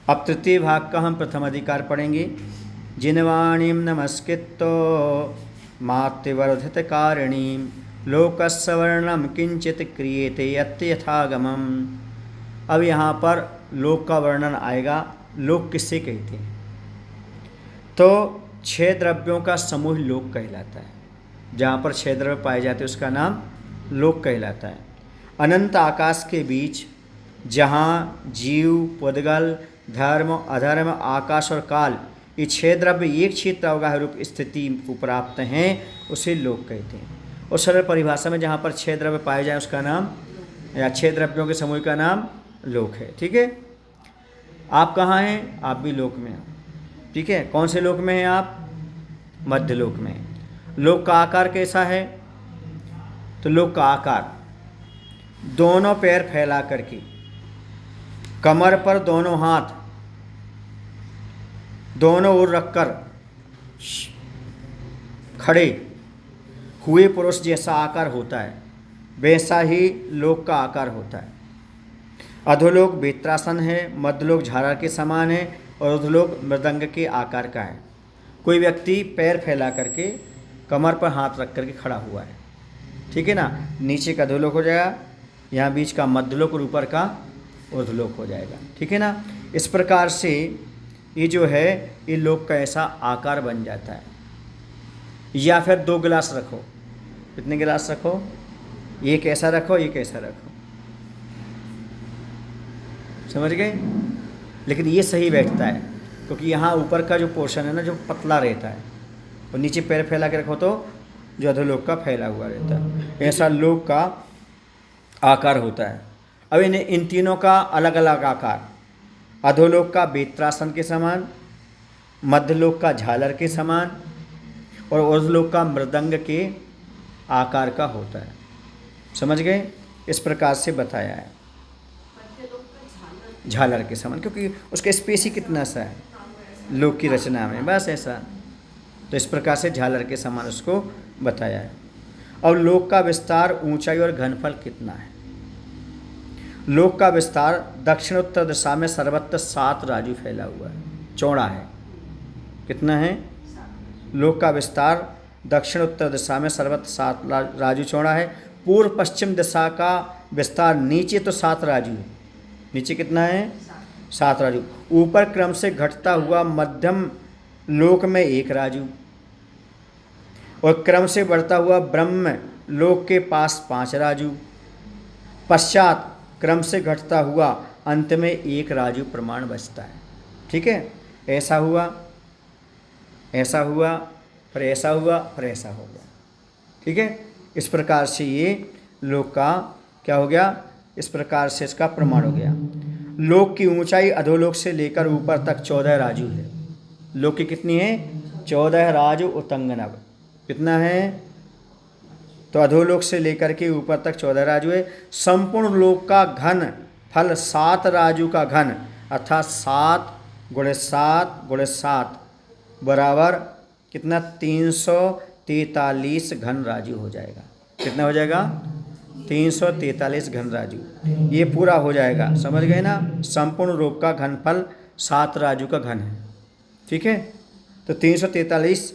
अब तृतीय भाग का हम प्रथम अधिकार पढ़ेंगे। जिनवाणीं नमस्कृत्य मातृवर्धित कारिणीं लोकस्य वर्णनं किंचित क्रियते यथागमम्। अब यहाँ पर लोक का वर्णन आएगा। लोक किससे कहते हैं? तो 6 द्रव्यों का समूह लोक कहलाता है। जहाँ पर 6 द्रव्य पाए जाते हैं उसका नाम लोक कहलाता है। अनंत आकाश के बीच जहाँ जीव, पुद्गल, धर्म, अधर्म, आकाश और काल, ये 6 द्रव्य एक क्षेत्र अवगाह रूप स्थिति को प्राप्त हैं, उसे लोक कहते हैं। और सरल परिभाषा में जहाँ पर 6 द्रव्य पाए जाए उसका नाम, या 6 द्रव्यों के समूह का नाम लोक है। ठीक है। आप कहाँ हैं? आप भी लोक में हैं। ठीक है। कौन से लोक में हैं आप? मध्य लोक में। लोक का आकार कैसा है? तो लोक का आकार दोनों पैर फैला करके, कमर पर दोनों हाथ दोनों ओर रखकर खड़े हुए पुरुष जैसा आकार होता है, वैसा ही लोक का आकार होता है। अधोलोक बेत्रासन है, मध्यलोक झालर के समान है और अधोलोक मृदंग के आकार का है। कोई व्यक्ति पैर फैला करके कमर पर हाथ रख करके खड़ा हुआ है। ठीक है ना। नीचे का अधोलोक हो जाएगा, यहाँ बीच का मध्यलोक और ऊपर का ऊर्ध्वलोक हो जाएगा। ठीक है ना। इस प्रकार से ये जो है ये लोक का ऐसा आकार बन जाता है। या फिर 2 गिलास रखो। कितने गिलास रखो? एक ऐसा रखो, एक ऐसा रखो। समझ गए? लेकिन ये सही बैठता है क्योंकि यहाँ ऊपर का जो पोर्शन है ना, जो पतला रहता है, और नीचे पैर फैला के रखो तो जो अधोलोक का फैला हुआ रहता है। ऐसा लोक का आकार होता है। अब इन तीनों का अलग अलग आकार, अधोलोक का बेत्रासन के समान, मध्यलोक का झालर के समान और ऊर्ध्वलोक का मृदंग के आकार का होता है। समझ गए? इस प्रकार से बताया है। झालर के समान क्योंकि उसका स्पेस ही कितना सा है लोक की रचना में, बस ऐसा। तो इस प्रकार से झालर के समान उसको बताया है। अब लोक का विस्तार, ऊंचाई और घनफल कितना है? लोक का विस्तार दक्षिण उत्तर दिशा में सर्वत्र 7 राजू फैला हुआ है, चौड़ा है। कितना है? लोक का विस्तार दक्षिण उत्तर दिशा में सर्वत्र 7 राजू चौड़ा है। पूर्व पश्चिम दिशा का विस्तार नीचे तो 7 राजू है। नीचे कितना है? 7 राजू। ऊपर क्रम से घटता हुआ मध्यम लोक में 1 राजू और क्रम से बढ़ता हुआ ब्रह्म लोक के पास 5 राजू। पश्चात क्रम से घटता हुआ अंत में 1 राजू प्रमाण बचता है। ठीक है। ऐसा हुआ, ऐसा हुआ, फिर ऐसा हुआ, फिर ऐसा हो गया। ठीक है। इस प्रकार से ये लोक का क्या हो गया? इस प्रकार से इसका प्रमाण हो गया। लोक की ऊंचाई अधोलोक से लेकर ऊपर तक 14 राजू है। लोक की कितनी है? 14 राजू उतंगनव। कितना है? तो अधोलोक से लेकर के ऊपर तक 14 राजू है। संपूर्ण लोक का घन फल 7 राजू का घन, अर्थात 7 × 7 × 7 बराबर कितना? 343 घन राजू हो जाएगा। कितना हो जाएगा? 343 घन राजू। ये पूरा हो जाएगा। समझ गए ना? संपूर्ण लोक का घनफल 7 राजू का घन है। ठीक है। तो 343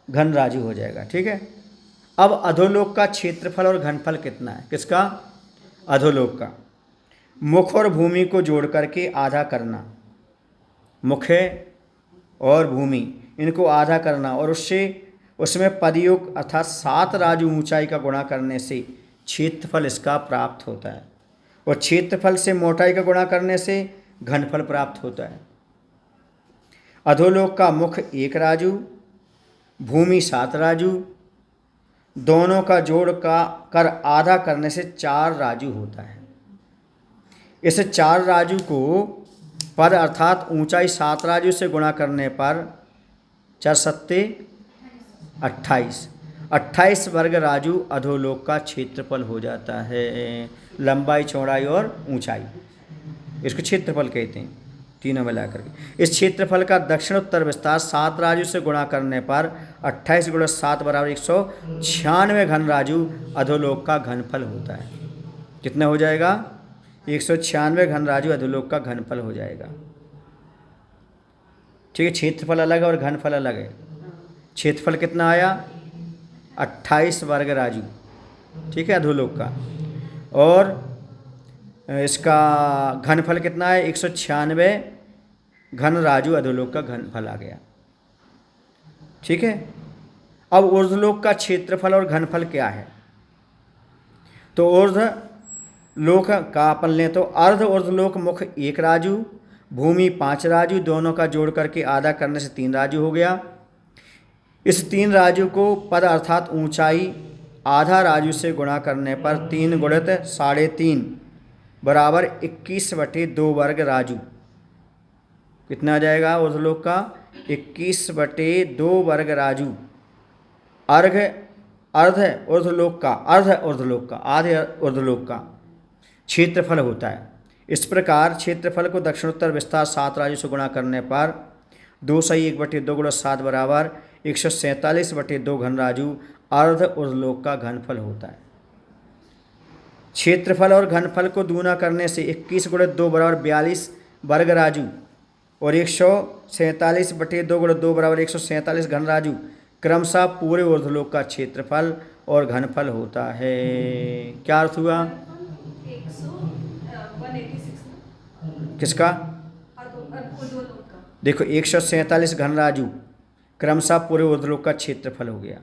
घन राजू हो जाएगा। ठीक है। अब अधोलोक का क्षेत्रफल और घनफल कितना है? किसका? अधोलोक का। मुख और भूमि को जोड़ करके आधा करना, मुख और भूमि इनको आधा करना और उसमें पदयोग अर्थात 7 राजू ऊंचाई का गुणा करने से क्षेत्रफल इसका प्राप्त होता है। और क्षेत्रफल से मोटाई का गुणा करने से घनफल प्राप्त होता है। अधोलोक का मुख 1 राजू, भूमि 7 राजू, दोनों का जोड़ का कर आधा करने से 4 राजू होता है। इस 4 राजू को पद अर्थात ऊंचाई 7 राजू से गुणा करने पर 4 सत्ते 28 वर्ग राजू अधोलोक का क्षेत्रफल हो जाता है। लंबाई, चौड़ाई और ऊंचाई, इसको क्षेत्रफल कहते हैं तीनों मिलाकर के। इस क्षेत्रफल का दक्षिणोत्तर विस्तार 7 राजू से गुणा करने पर 28 × 7 बराबर 196 घन राजू अधोलोक का घनफल होता है। कितना हो जाएगा? 196 घन राजू अधोलोक का घनफल हो जाएगा। ठीक है, क्षेत्रफल अलग है और घनफल अलग है। क्षेत्रफल कितना आया? 28 वर्ग राजू, ठीक है, अधोलोक का। और इसका घनफल कितना है? 196 घन राजू अधोलोक का घनफल आ गया। ठीक है, अब ऊर्ध्वलोक का क्षेत्रफल और घनफल क्या है? तो ऊर्ध्वलोक का अपन लें तो अर्ध ऊर्ध्वलोक मुख 1 राजू, भूमि 5 राजू, दोनों का जोड़ करके आधा करने से 3 राजू हो गया। इस 3 राजू को पद अर्थात ऊंचाई आधा राजू से गुणा करने पर 3 गुणित 3.5 बराबर 21/2 वर्ग राजू। कितना आ जाएगा ऊर्ध्वलोक का? 21/2 वर्ग राजू। अर्ध ऊर्ध्वलोक का आधे ऊर्ध्वलोक का क्षेत्रफल होता है। इस प्रकार क्षेत्रफल को दक्षिणोत्तर विस्तार 7 राजू से गुणा करने पर 2 सही 1/2 गुणा 7 बराबर 147/2 घन राजू अर्ध ऊर्ध्वलोक का घनफल होता है। क्षेत्रफल और घनफल को दूना करने से 21 गुणित 2 बराबर 42 वर्ग राजू और 147/2 गुणित 2 बराबर 147 घन राजू क्रमशः पूरे ऊर्ध्वलोक का क्षेत्रफल और घनफल होता है। क्या अर्थ हुआ? किसका? देखो 147 घन राजू क्रमशः पूरे ऊर्ध्वलोक का क्षेत्रफल हो गया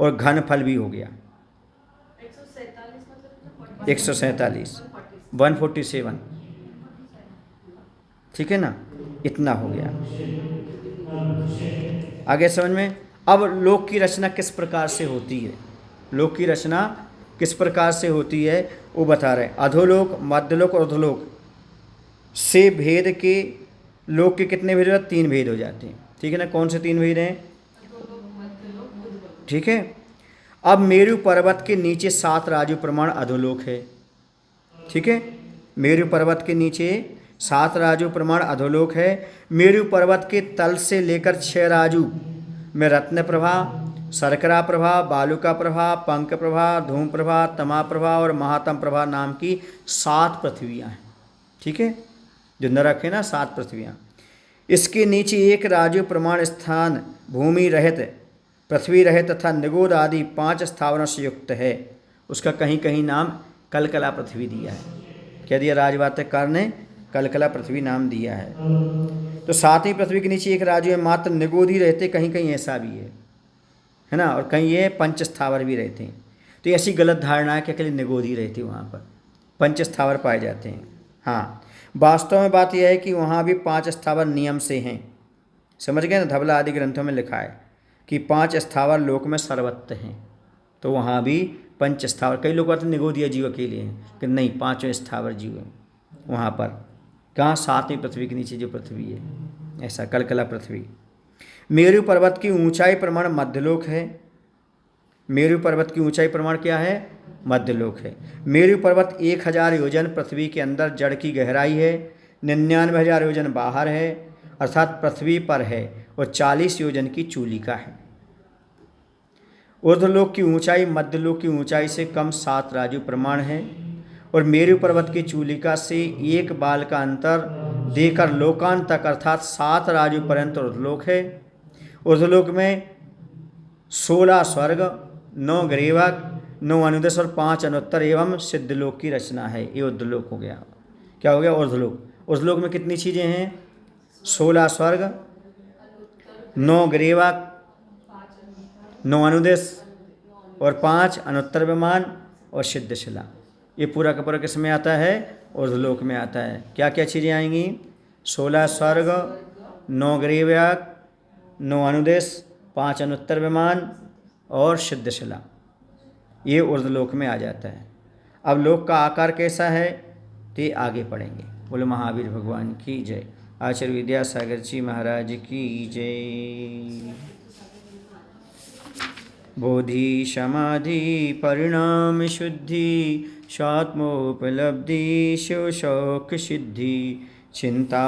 और घनफल भी हो गया 147 147। ठीक है ना, इतना हो गया। आगे समझ में। अब लोक की रचना किस प्रकार से होती है? लोक की रचना किस प्रकार से होती है वो बता रहे हैं। अधोलोक, मध्यलोक और ऊर्ध्वलोक से भेद के लोक के कितने भेद हो जाते? 3 भेद हो जाते हैं। ठीक है ना, कौन से 3 भेद हैं? ठीक है, अब मेरु पर्वत के नीचे 7 राजू प्रमाण अधोलोक है। ठीक है, मेरु पर्वत के नीचे 7 राजू प्रमाण अधोलोक है। मेरु पर्वत के तल से लेकर 6 राजू में रत्न प्रभा, शर्करा प्रभा, बालुका प्रभा, पंक प्रभा, धूम प्रभा, तमा प्रभा और महातम प्रभा नाम की 7 पृथ्वियाँ हैं। ठीक है, जो नरक है ना, 7 पृथ्वियाँ। इसके नीचे 1 राजू प्रमाण स्थान भूमि रहित, पृथ्वी रहित तथा निगोद आदि 5 स्थावरों से युक्त है। उसका कहीं कहीं नाम कलकला पृथ्वी दिया है। क्या दिया? राजवाटिककार ने कलकला पृथ्वी नाम दिया है। तो 7वीं पृथ्वी के नीचे 1 राजू है, मात्र निगोदी रहते, कहीं कहीं ऐसा भी है ना, और कहीं ये 5 स्थावर भी रहते हैं। तो ऐसी गलत धारणा है कि अकेले निगोदी रहते वहाँ पर 5 स्थावर पाए जाते हैं। हाँ, वास्तव में बात यह है कि वहाँ भी 5 स्थावर नियम से हैं। समझ गए ना, धवला आदि ग्रंथों में लिखा है कि 5 स्थावर लोक में सर्वत्र हैं। तो वहाँ भी 5 स्थावर, कई लोग कहते हैं निगोदिया जीव अकेले हैं, कि नहीं, 5 स्थावर जीव हैं वहाँ पर। कहाँ? 7वीं पृथ्वी के नीचे जो पृथ्वी है, ऐसा कलकला पृथ्वी। मेरु पर्वत की ऊंचाई प्रमाण मध्यलोक है। मेरु पर्वत की ऊंचाई प्रमाण क्या है? मध्यलोक है। मेरु पर्वत 1000 योजन पृथ्वी के अंदर जड़ की गहराई है, 99,000 योजन बाहर है, अर्थात पृथ्वी पर है, और 40 योजन की चूलिका है। ऊर्ध्वलोक की ऊंचाई मध्यलोक की ऊंचाई से कम 7 राजू प्रमाण है और मेरु पर्वत की चूलिका से 1 बाल का अंतर देकर लोकांत तक अर्थात 7 राजू पर्यंत ऊर्ध्वलोक है। ऊर्ध्वलोक में 16 स्वर्ग, 9 ग्रीवक, 9 अनुदेश और 5 अनुत्तर एवं सिद्धलोक की रचना है। ये ऊर्ध्वलोक हो गया। क्या हो गया? ऊर्ध्वलोक। ऊर्ध्वलोक में कितनी चीज़ें हैं? 16 स्वर्ग, 9 ग्रीवक, 9 अनुदेश और 5 अनुत्तर विमान और सिद्धशिला। ये पूरा का पूरा किस में आता है? ऊर्ध्वलोक में आता है। क्या क्या चीज़ें आएंगी? 16 स्वर्ग, 9 ग्रीवक, 9 अनुदेश, 5 अनुत्तर विमान और सिद्धशिला, ये ऊर्ध्वलोक में आ जाता है। अब लोक का आकार कैसा है ते आगे पढ़ेंगे। बोलो महावीर भगवान की जय। आचार्य विद्यासागर जी महाराज की जय। बोधि समाधि परिणाम शुद्धि स्वात्मोपलब्धि शिव शौक सिद्धि चिंता